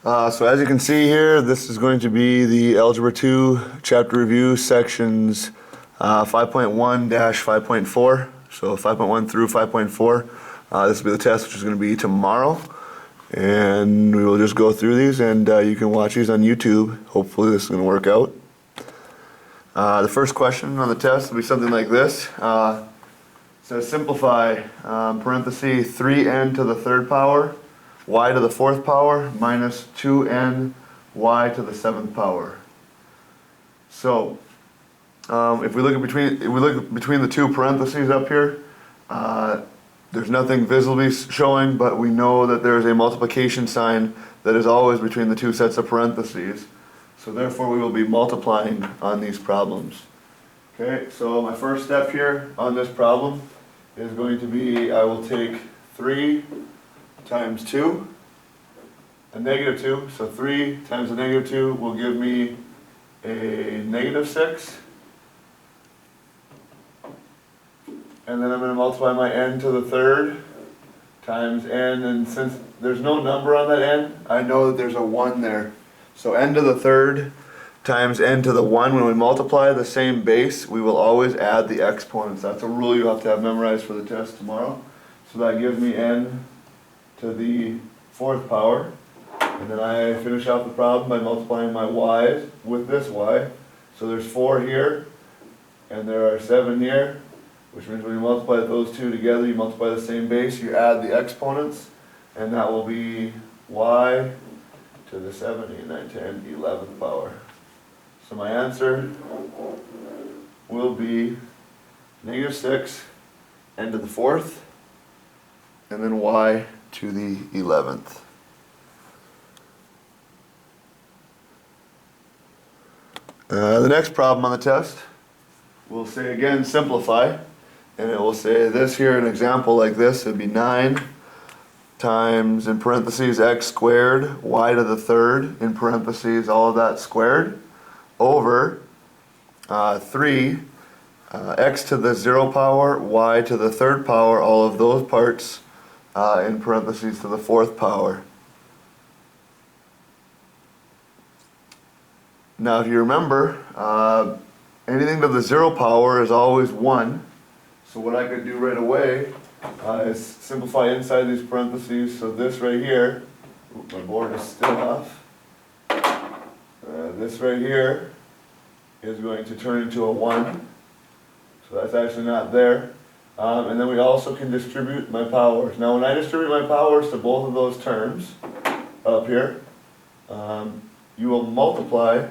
So as you can see here, this is going to be the Algebra 2 chapter review sections 5.1-5.4. So 5.1 through 5.4. This will be the test, which is going to be tomorrow. And we will just go through these, and you can watch these on YouTube. Hopefully this is going to work out. The first question on the test will be something like this. It says simplify, parenthesis, 3n to the third power, y to the fourth power, minus 2n y to the seventh power. So, if we look between the two parentheses up here, there's nothing visibly showing, but we know that there's a multiplication sign that is always between the two sets of parentheses. So therefore we will be multiplying on these problems. Okay, so my first step here on this problem is going to be, I will take 3 times 2, a negative 2, so 3 times a negative 2 will give me a negative 6. And then I'm going to multiply my n to the third times n, and since there's no number on that n, I know that there's a 1 there. So n to the third times n to the 1, when we multiply the same base, we will always add the exponents. That's a rule you have to have memorized for the test tomorrow. So that gives me n to the fourth power. And then I finish off the problem by multiplying my y's with this y. So there's 4 here, and there are 7 here, which means when you multiply those two together, you multiply the same base, you add the exponents, and that will be y to the 7, 8, 9, 10, 11th power. So my answer will be negative 6, n to the fourth, and then y to the 11th. The next problem on the test will say again simplify, and it will say this here, an example like this, it would be 9 times, in parentheses, x squared, y to the third, in parentheses, all of that squared, over 3, x to the 0 power, y to the third power, all of those parts, in parentheses, to the fourth power. Now if you remember, anything to the 0 power is always 1. So what I could do right away is simplify inside these parentheses. So this right here, my board is still off. This right here is going to turn into a 1. So that's actually not there. And then we also can distribute my powers. Now when I distribute my powers to both of those terms up here, you will multiply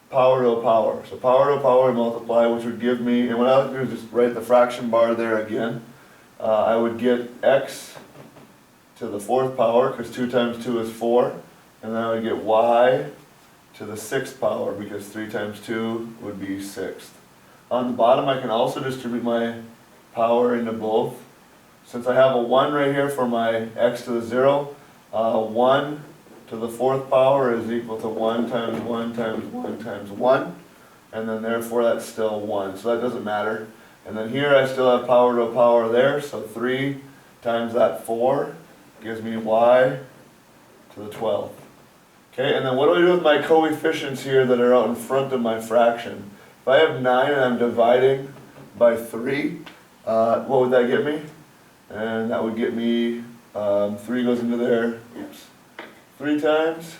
power to a power. So power to a power multiply, which would give me, and what I would do is just write the fraction bar there again. I would get x to the fourth power, because 2 times 2 is 4. And then I would get y to the sixth power, because 3 times 2 would be 6th. On the bottom I can also distribute my power into both. Since I have a 1 right here for my x to the 0, 1 to the fourth power is equal to 1 times 1 times 1 times 1, and then therefore that's still 1, so that doesn't matter. And then here I still have power to a power there, so 3 times that 4 gives me y to the 12th. Okay, and then what do I do with my coefficients here that are out in front of my fraction? If I have 9 and I'm dividing by 3, what would that get me? And that would get me, 3 goes into there, 3 times,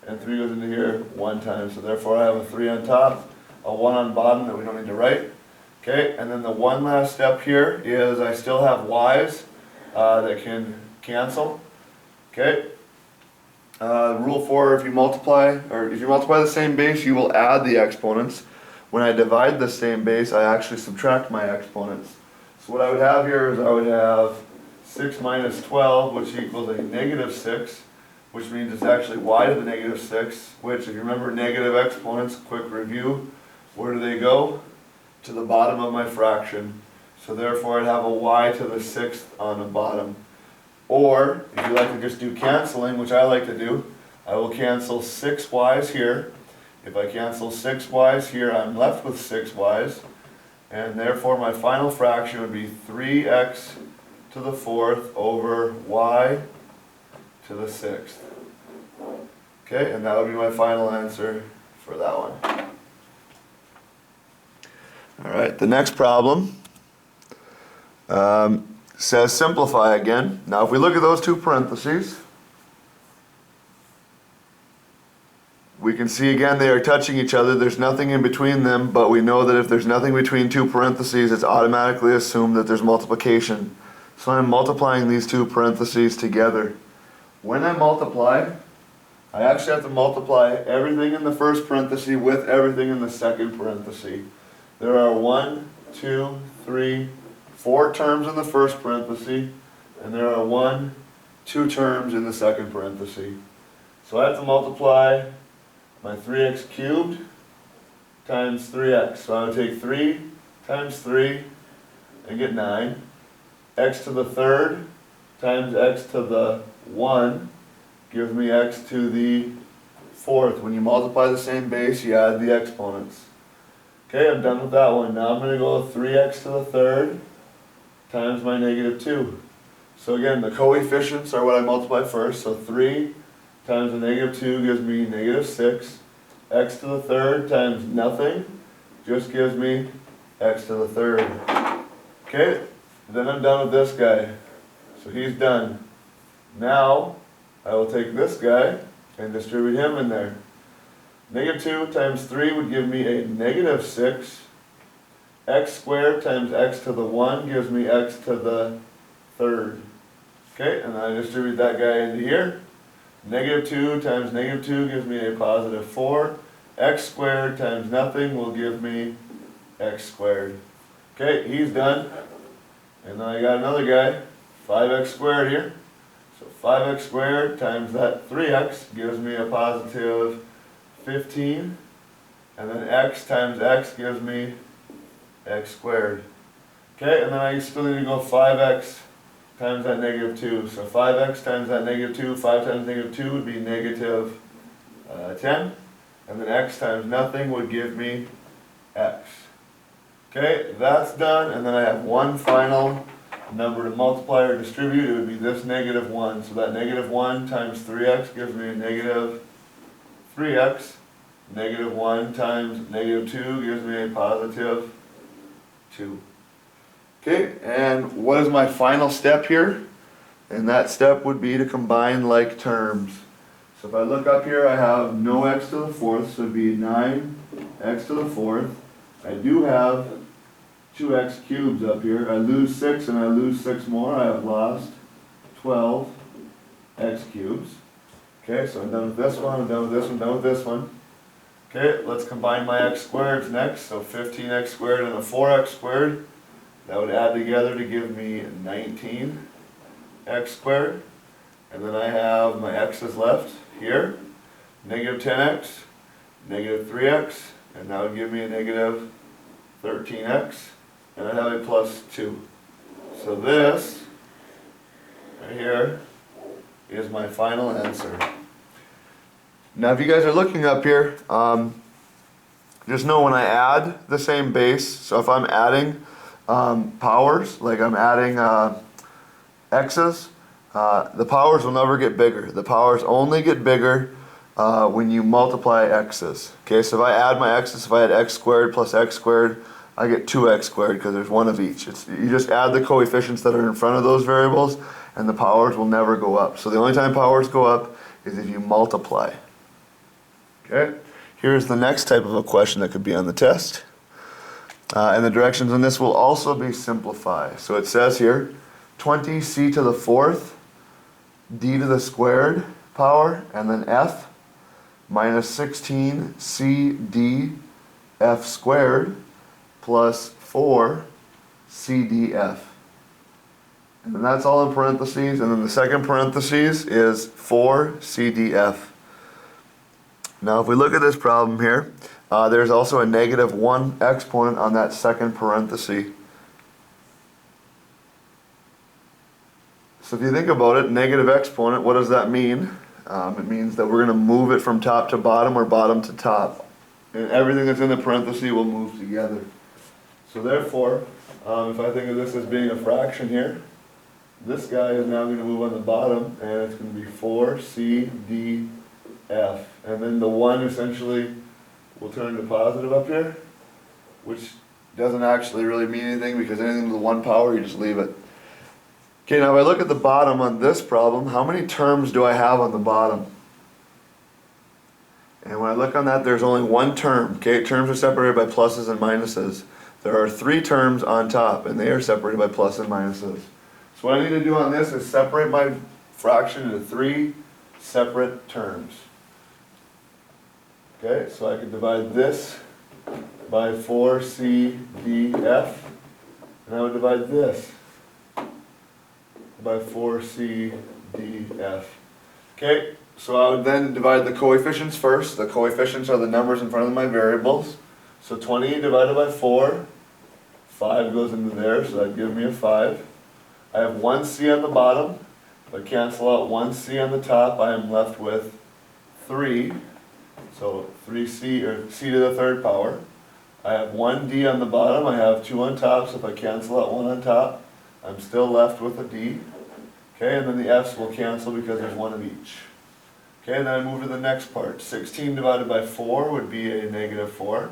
and 3 goes into here 1 time. So therefore I have a 3 on top, a 1 on bottom that we don't need to write. Okay, and then the one last step here is I still have y's that can cancel. Okay, rule 4, if you multiply the same base, you will add the exponents. When I divide the same base, I actually subtract my exponents. So what I would have here is I would have 6 minus 12, which equals a negative 6. Which means it's actually y to the negative 6, which, if you remember negative exponents, quick review, where do they go? To the bottom of my fraction. So therefore I'd have a y to the 6th on the bottom. Or, if you like to just do canceling, which I like to do, I will cancel 6 y's here. If I cancel 6 y's here, I'm left with 6 y's. And therefore my final fraction would be 3x to the 4th over y to the 6th. Okay, and that would be my final answer for that one. Alright, the next problem says simplify again. Now if we look at those two parentheses, we can see again they are touching each other. There's nothing in between them, but we know that if there's nothing between two parentheses, it's automatically assumed that there's multiplication. So I'm multiplying these two parentheses together. When I multiply, I actually have to multiply everything in the first parenthesis with everything in the second parenthesis. There are 1, 2, 3, 4 terms in the first parenthesis, and there are 1, 2 terms in the second parenthesis. So I have to multiply my 3x cubed times 3x. So I would take 3 times 3 and get 9. X to the third times x to the 1 gives me x to the fourth. When you multiply the same base, you add the exponents. Okay, I'm done with that one. Now I'm going to go 3x to the third times my negative 2. So again, the coefficients are what I multiply first. So 3 times the negative 2 gives me negative 6. X to the third times nothing just gives me x to the third. Okay, then I'm done with this guy. So he's done. Now I will take this guy and distribute him in there. Negative 2 times 3 would give me a negative 6. X squared times x to the 1 gives me x to the third. Okay, and then I distribute that guy into here. Negative 2 times negative 2 gives me a positive 4. X squared times nothing will give me x squared. Okay, he's done. And then I got another guy, 5x squared here. So 5x squared times that 3x gives me a positive 15. And then x times x gives me x squared. Okay, and then I still need to go 5x times that negative 2. So 5x times that negative 2, 5 times negative 2 would be negative 10. And then x times nothing would give me x. Okay, that's done, and then I have one final number to multiply or distribute. It would be this negative 1. So that negative 1 times 3x gives me a negative 3x. Negative 1 times negative 2 gives me a positive 2. Okay, and what is my final step here? And that step would be to combine like terms. So if I look up here, I have no x to the fourth, so it would be 9x to the fourth. I do have 2x cubes up here. I lose 6 and I lose 6 more. I have lost 12 x cubes. Okay, so I'm done with this one, I'm done with this one, done with this one. Okay, let's combine my x squareds next. So 15x squared and a 4x squared. That would add together to give me 19x squared. And then I have my x's left here. Negative 10x, negative 3x, and that would give me a negative 13x. And I have a plus 2. So this, right here, is my final answer. Now if you guys are looking up here, just know when I add the same base, so if I'm adding powers, like I'm adding x's, the powers will never get bigger. The powers only get bigger when you multiply x's. Okay, so if I add my x's, if I add x squared plus x squared, I get 2x squared because there's one of each. You just add the coefficients that are in front of those variables and the powers will never go up. So the only time powers go up is if you multiply. Okay, here's the next type of a question that could be on the test. And the directions on this will also be simplify. So it says here, 20c to the fourth, d to the squared power, and then f, minus 16cd f squared, plus 4cdf. And then that's all in parentheses, and then the second parentheses is 4cdf. Now if we look at this problem here, there's also a negative 1 exponent on that second parenthesis. So if you think about it, negative exponent, what does that mean? It means that we're going to move it from top to bottom or bottom to top. And everything that's in the parenthesis will move together. So therefore, if I think of this as being a fraction here, this guy is now going to move on the bottom, and it's going to be 4cdf. F. And then the 1 essentially will turn to positive up here, which doesn't actually really mean anything because anything with the 1 power, you just leave it. Okay, now if I look at the bottom on this problem, how many terms do I have on the bottom? And when I look on that, there's only 1 term. Okay, terms are separated by pluses and minuses. There are 3 terms on top, and they are separated by plus and minuses. So what I need to do on this is separate my fraction into 3 separate terms. Okay, so I can divide this by 4CDF, and I would divide this by 4CDF. Okay, so I would then divide the coefficients first. The coefficients are the numbers in front of my variables. So 20 divided by 4, 5 goes into there, so that gives me a 5. I have 1C on the bottom. If I cancel out 1C on the top, I am left with 3. So 3C, or C to the 3rd power. I have 1D on the bottom, I have 2 on top, so if I cancel out 1 on top, I'm still left with a D. Okay, and then the F's will cancel because there's 1 of each. Okay, and then I move to the next part. 16 divided by 4 would be a negative 4.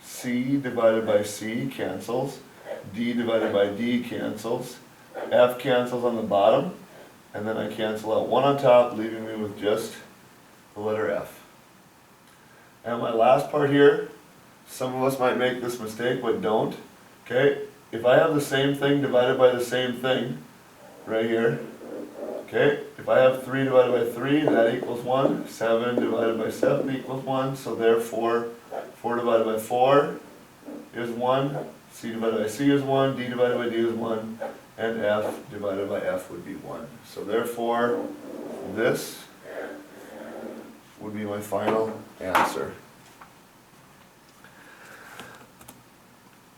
C divided by C cancels. D divided by D cancels. F cancels on the bottom. And then I cancel out 1 on top, leaving me with just the letter F. And my last part here, some of us might make this mistake, but don't. Okay, if I have the same thing divided by the same thing, right here, okay, if I have 3 divided by 3, that equals 1. 7 divided by 7 equals 1, so therefore 4 divided by 4 is 1, C divided by C is 1, D divided by D is 1, and F divided by F would be 1. So therefore, this would be my final answer.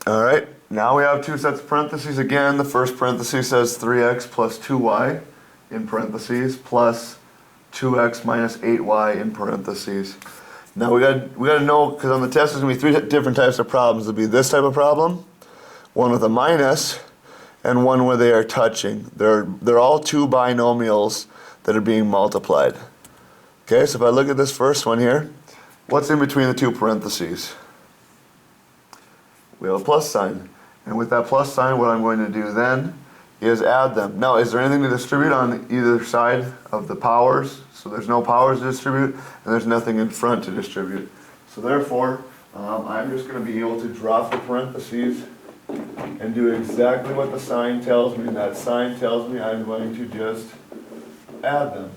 Alright, now we have 2 sets of parentheses again. The first parenthesis says 3x plus 2y in parentheses plus 2x minus 8y in parentheses. Now we got to know, because on the test there's going to be 3 different types of problems. There'll be this type of problem, one with a minus, and one where they are touching. They're all 2 binomials that are being multiplied. Okay, so if I look at this first one here, what's in between the 2 parentheses? We have a plus sign. And with that plus sign, what I'm going to do then is add them. Now, is there anything to distribute on either side of the powers? So there's no powers to distribute, and there's nothing in front to distribute. So therefore, I'm just going to be able to drop the parentheses and do exactly what the sign tells me. And that sign tells me I'm going to just add them.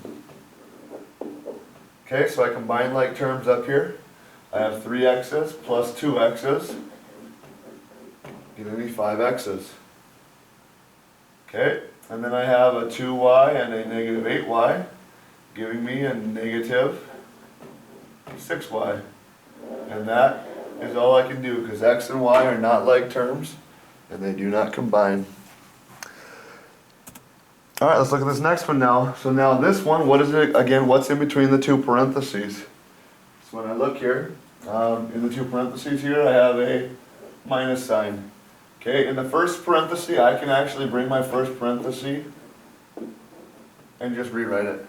Okay, so I combine like terms up here. I have 3x's plus 2x's, giving me 5x's. Okay, and then I have a 2y and a negative 8y, giving me a negative 6y. And that is all I can do, because x and y are not like terms, and they do not combine. Alright, let's look at this next one now. So now this one, what is it, again, what's in between the 2 parentheses? So when I look here, in the 2 parentheses here, I have a minus sign. Okay, in the first parenthesis, I can actually bring my first parenthesis and just rewrite it.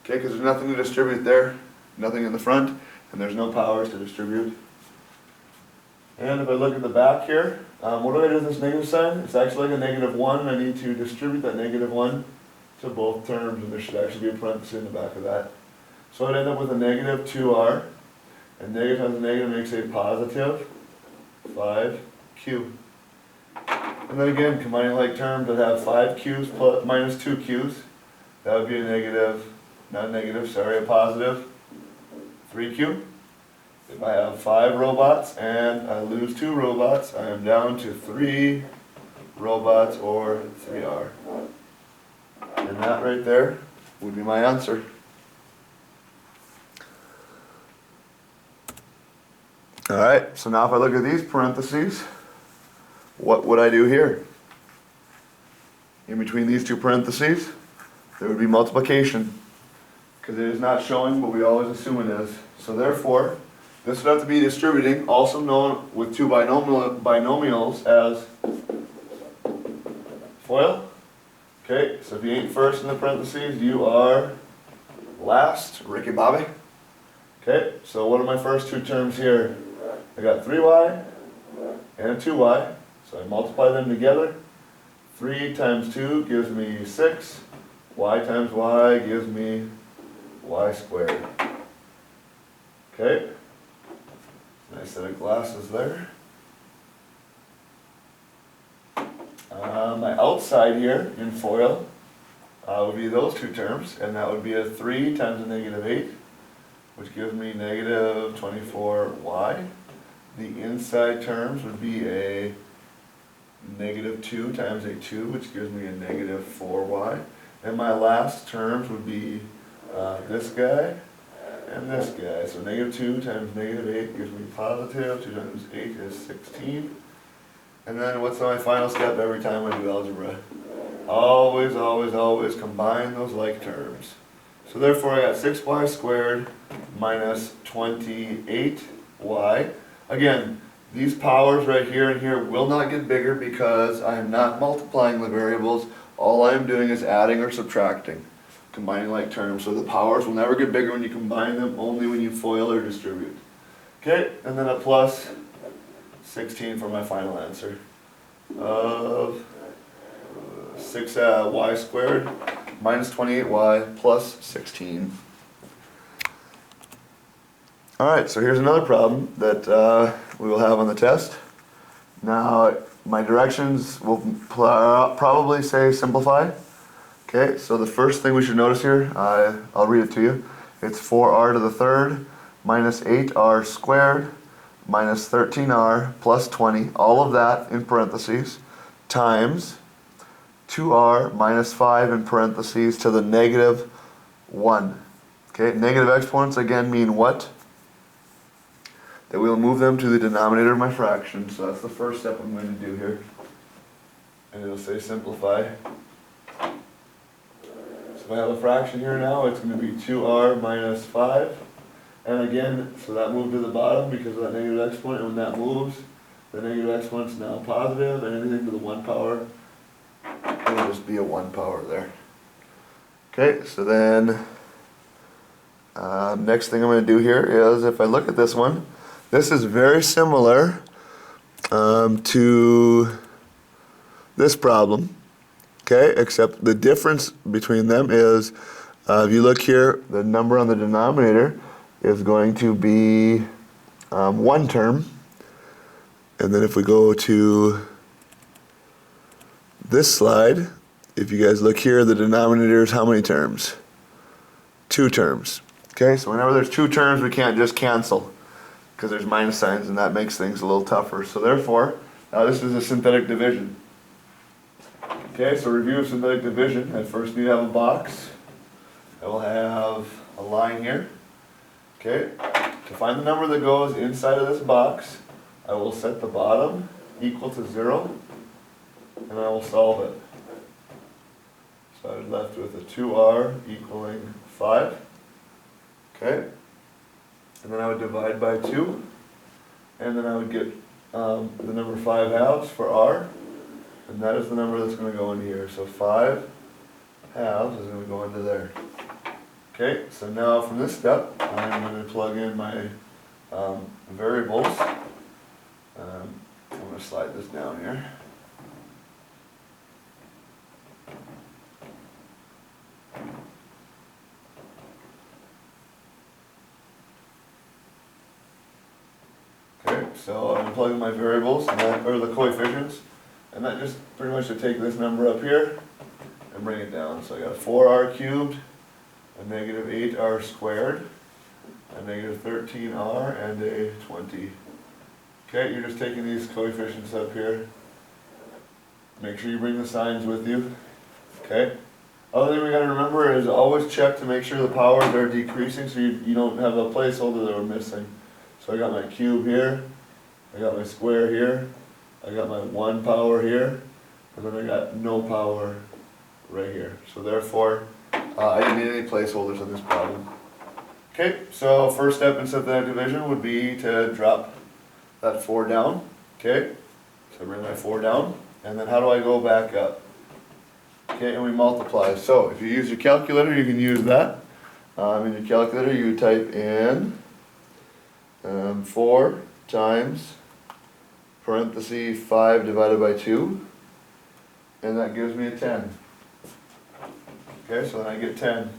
Okay, because there's nothing to distribute there, nothing in the front, and there's no powers to distribute. And if I look at the back here, what do I do with this negative sign? It's actually like a negative 1, and I need to distribute that negative 1 to both terms, and there should actually be a parenthesis in the back of that. So I'd end up with a negative 2r, and negative times negative makes a positive 5q. And then again, combining like terms that have 5q's plus minus 2q's, that would be a negative, not negative, sorry, a positive 3q. If I have 5 robots and I lose 2 robots, I am down to 3 robots or 3r. And that right there would be my answer. Alright, so now if I look at these parentheses, what would I do here? In between these 2 parentheses, there would be multiplication. Because it is not showing, but we always assume it is. So therefore, this would have to be distributing, also known with 2 binomials as FOIL. Okay, so if you ain't first in the parentheses, you are last, Ricky Bobby. Okay, so what are my first two terms here? I got 3y and a 2y, so I multiply them together. 3 times 2 gives me 6, y times y gives me y squared. Okay, nice set of glasses there. My outside here in FOIL would be those two terms, and that would be a 3 times a negative 8, which gives me negative 24y. The inside terms would be a negative 2 times a 2, which gives me a negative 4y. And my last terms would be this guy and this guy. So negative 2 times negative 8 gives me positive. 2 times 8 is 16. And then what's my final step every time I do algebra? Always, always, always combine those like terms. So therefore I got 6y squared minus 28y. Again, these powers right here and here will not get bigger because I am not multiplying the variables. All I am doing is adding or subtracting, combining like terms. So the powers will never get bigger when you combine them, only when you FOIL or distribute. Okay, and then a plus 16 for my final answer of 6y squared minus 28y plus 16. Alright, so here's another problem that we will have on the test. Now, my directions will probably say simplify. Okay, so the first thing we should notice here, I'll read it to you. It's 4r to the third minus 8r squared minus 13r plus 20, all of that in parentheses, times 2r minus 5 in parentheses to the negative 1. Okay, negative exponents again mean what? That we'll move them to the denominator of my fraction. So that's the first step I'm going to do here. And it'll say simplify. So if I have a fraction here now, it's going to be 2r minus 5. And again, so that moved to the bottom because of that negative exponent. And when that moves, the negative exponent's now positive, and anything to the 1 power, it'll just be a 1 power there. Okay, so then next thing I'm going to do here is, if I look at this one, this is very similar to this problem, okay, except the difference between them is, if you look here, the number on the denominator is going to be one term, and then if we go to this slide, if you guys look here, the denominator is how many terms? 2 terms. Okay, so whenever there's 2 terms, we can't just cancel, because there's minus signs, and that makes things a little tougher. So therefore, this is a synthetic division. Okay, so review of synthetic division. I first need to have a box. I will have a line here. Okay, to find the number that goes inside of this box, I will set the bottom equal to 0, and I will solve it. So I'm left with a 2r equaling 5. Okay. And then I would divide by 2, and then I would get the number 5 halves for r, and that is the number that's going to go in here. So 5 halves is going to go into there. Okay, so now from this step, I'm going to plug in my variables. I'm going to slide this down here. So I'm plugging my variables, and that, or the coefficients, and that just pretty much to take this number up here and bring it down. So I got 4r cubed, a negative 8r squared, a negative 13r, and a 20. Okay, you're just taking these coefficients up here. Make sure you bring the signs with you. Okay. Other thing we got to remember is always check to make sure the powers are decreasing, so you don't have a placeholder that we're missing. So I got my cube here, I got my square here, I got my 1 power here, and then I got no power right here. So therefore, I didn't need any placeholders on this problem. Okay, so first step in synthetic division would be to drop that 4 down. Okay, so bring my 4 down, and then how do I go back up? Okay, and we multiply. So if you use your calculator, you can use that. In your calculator, you type in 4 times parenthesis 5 divided by 2, and that gives me a 10. Okay, so then I get 10.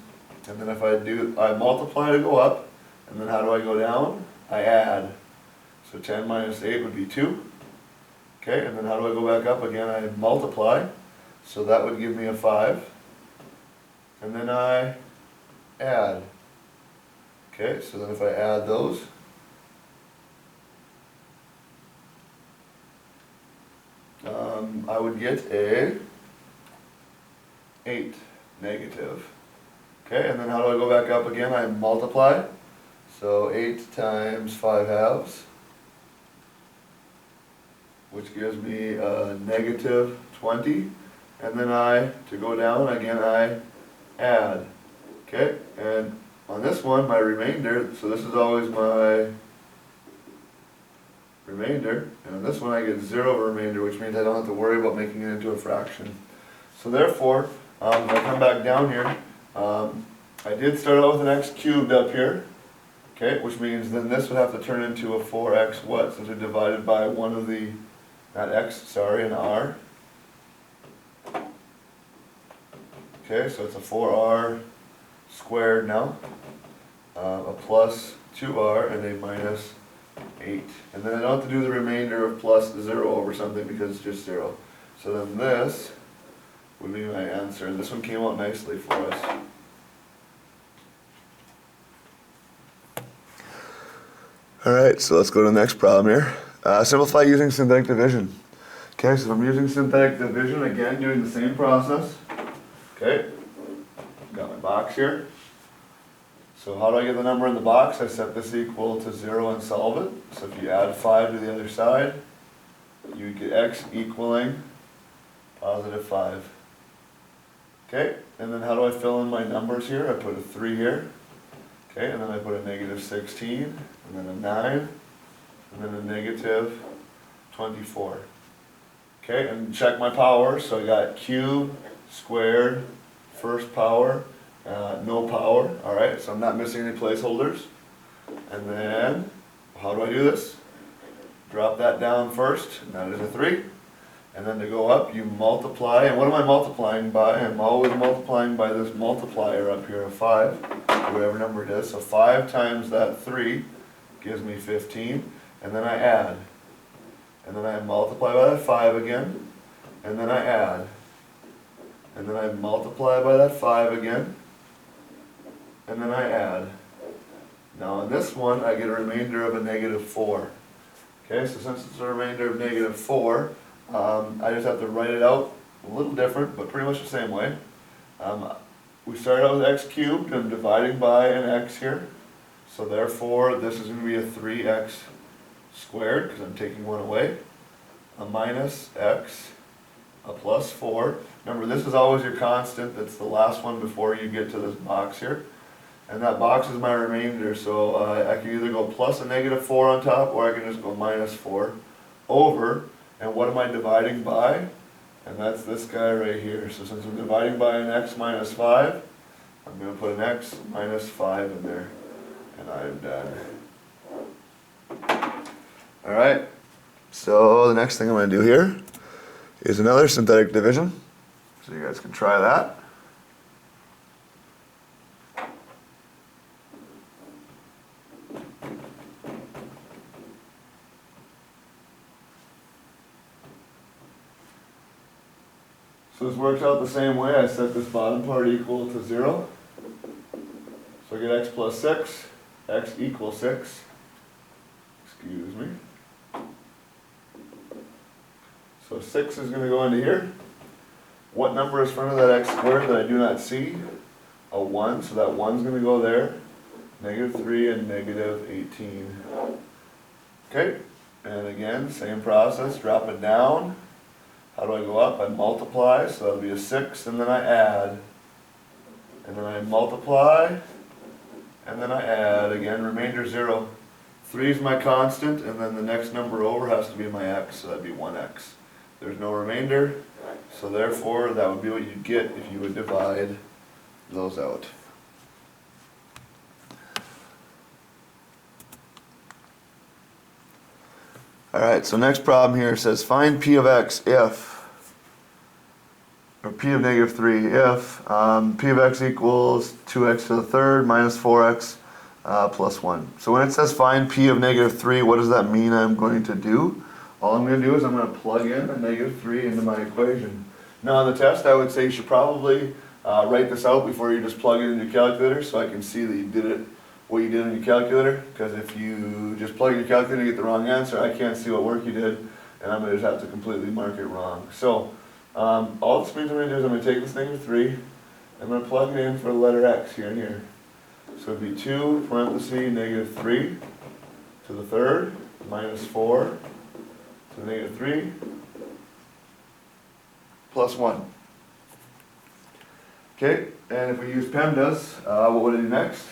And then if I multiply to go up, and then how do I go down? I add. So 10 minus 8 would be 2. Okay, and then how do I go back up again? I multiply. So that would give me a 5. And then I add. Okay, so then if I add those, I would get a 8 negative. Okay, and then how do I go back up again? I multiply. So 8 times 5 halves, which gives me a negative 20. And then to go down again, I add. Okay, and on this one, my remainder, so this is always my remainder, and on this one I get 0 remainder, which means I don't have to worry about making it into a fraction. So therefore, when I come back down here, I did start out with an x cubed up here, okay, which means then this would have to turn into a 4x what, since we divided by one of the, not x, sorry, an r. Okay, so it's a 4r squared now, a plus 2r and a minus 8. And then I don't have to do the remainder of plus 0 over something because it's just 0. So then this would be my answer, and this one came out nicely for us. Alright, so let's go to the next problem here. Simplify using synthetic division. Okay, so I'm using synthetic division, again doing the same process. Okay, got my box here. So how do I get the number in the box? I set this equal to 0 and solve it. So if you add 5 to the other side, you get x equaling positive 5. Okay, and then how do I fill in my numbers here? I put a 3 here. Okay, and then I put a negative 16, and then a 9, and then a negative 24. Okay, and check my power. So I got cube, squared, first power, no power. Alright, so I'm not missing any placeholders. And then, how do I do this? Drop that down first, and that is a 3. And then to go up, you multiply. And what am I multiplying by? I'm always multiplying by this multiplier up here of 5, whatever number it is. So 5 times that 3 gives me 15. And then I add. And then I multiply by that 5 again. And then I add. And then I multiply by that 5 again. And then I add. Now in this one, I get a remainder of a negative 4. Okay, so since it's a remainder of negative 4, I just have to write it out a little different, but pretty much the same way. We started out with x cubed, and I'm dividing by an x here. So therefore, this is going to be a 3x squared, because I'm taking one away. A minus x, a plus 4. Remember, this is always your constant. That's the last one before you get to this box here. And that box is my remainder, so I can either go plus a negative 4 on top, or I can just go minus 4 over. And what am I dividing by? And that's this guy right here. So since I'm dividing by an x minus 5, I'm going to put an x minus 5 in there. And I'm done. Alright, so the next thing I'm going to do here is another synthetic division. So you guys can try that. So this works out the same way. I set this bottom part equal to 0. So I get x plus 6, x equals 6. Excuse me. So 6 is going to go into here. What number is in front of that x squared that I do not see? A 1, so that 1 is going to go there. Negative 3 and negative 18. Okay, and again, same process, drop it down. How do I go up? I multiply, so that'll be a 6, and then I add. And then I multiply, and then I add. Again, remainder 0. 3 is my constant, and then the next number over has to be my x, so that'd be 1x. There's no remainder, so therefore that would be what you'd get if you would divide those out. Alright, so next problem here says find p of x if, or p of negative 3 if p of x equals 2x to the third minus 4x plus 1. So when it says find p of negative 3, what does that mean I'm going to do? All I'm going to do is I'm going to plug in a negative 3 into my equation. Now on the test I would say you should probably write this out before you just plug it in your calculator so I can see that you did it, what you did in your calculator, because if you just plug in your calculator and get the wrong answer, I can't see what work you did, and I'm going to just have to completely mark it wrong. So all this means I'm going to do is I'm going to take this negative 3, I'm going to plug it in for the letter x here and here. So it would be 2 parentheses negative 3 to the third minus 4 to the negative 3 plus 1. Okay, and if we use PEMDAS, what would I do next?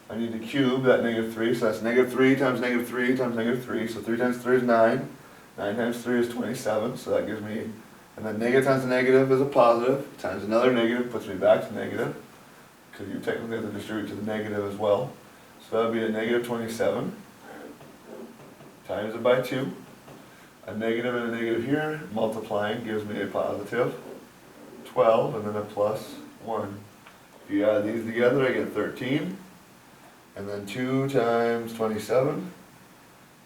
I need to cube that negative 3, so that's negative 3 times negative 3 times negative 3, so 3 times 3 is 9, 9 times 3 is 27, so that gives me, and then negative times a negative is a positive, times another negative puts me back to negative, because you technically have to distribute to the negative as well. So that would be a negative 27, times it by 2, a negative and a negative here, multiplying gives me a positive 12, and then a plus 1. If you add these together, I get 13. And then 2 times 27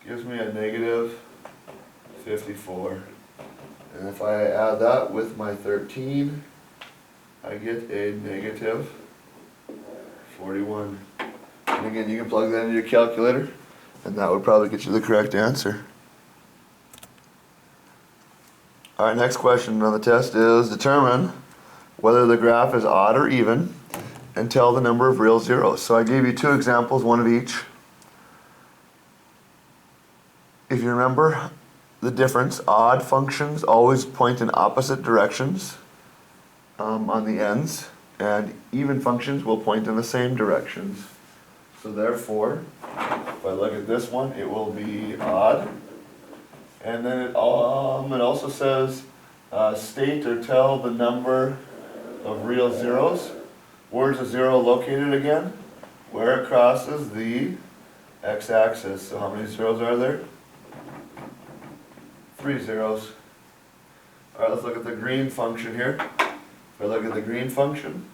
gives me a negative 54. And if I add that with my 13, I get a negative 41. And again, you can plug that into your calculator, and that would probably get you the correct answer. Alright, next question on the test is determine whether the graph is odd or even and tell the number of real zeros. So I gave you two examples, one of each. If you remember the difference, odd functions always point in opposite directions on the ends, and even functions will point in the same directions. So therefore, if I look at this one, it will be odd. And then it also says state or tell the number of real zeros. Where's the zero located again? Where it crosses the x-axis. So how many zeros are there? 3 zeros. Alright, let's look at the green function here. If I look at the green function,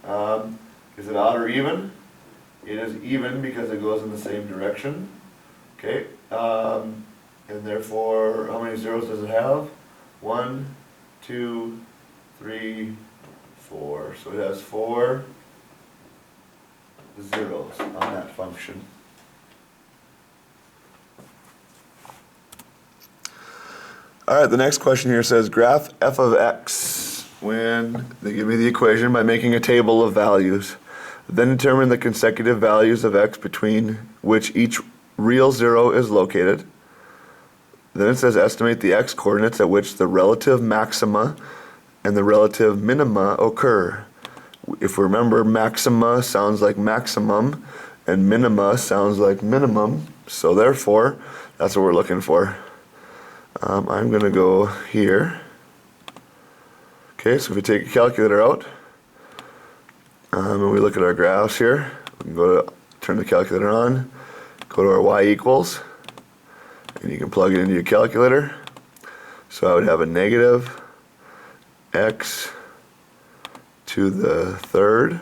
is it odd or even? It is even because it goes in the same direction. Okay, and therefore, how many zeros does it have? 1, 2, 3, 4. So it has 4 zeros on that function. Alright, the next question here says graph f of x when they give me the equation by making a table of values. Then determine the consecutive values of x between which each real zero is located. Then it says estimate the x coordinates at which the relative maxima and the relative minima occur. If we remember, maxima sounds like maximum and minima sounds like minimum, so therefore that's what we're looking for. I'm going to go here. Okay, so if we take a calculator out and we look at our graphs here, we can go to turn the calculator on, go to our y equals, and you can plug it into your calculator. So I would have a negative x to the third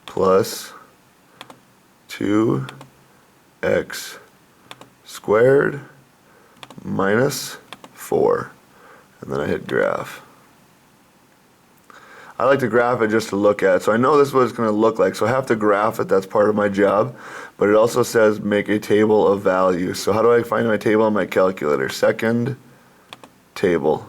plus 2x squared minus 4. And then I hit graph. I like to graph it just to look at, so I know this is what it's going to look like, so I have to graph it, that's part of my job. But it also says make a table of values. So how do I find my table on my calculator? Second table.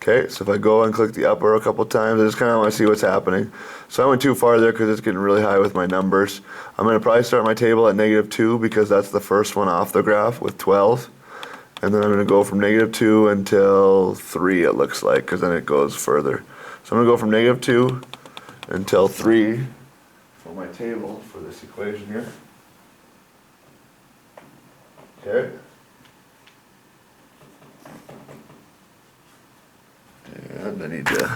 Okay, so if I go and click the up arrow a couple times, I just kind of want to see what's happening. So I went too far there because it's getting really high with my numbers. I'm going to probably start my table at -2 because that's the first one off the graph with 12. And then I'm going to go from -2 until 3 it looks like, because then it goes further. So I'm going to go from -2 until 3 for my table for this equation here. Okay. And I need to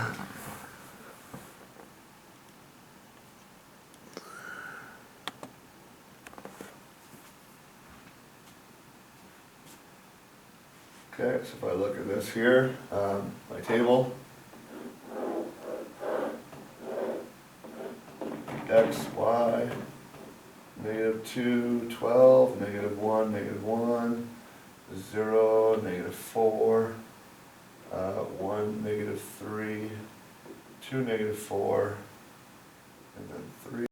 Okay, so if I look at this here, my table, x, y, -2, 12, -1, -1, 0, -4, 1, -3, 2, -4, and then 3,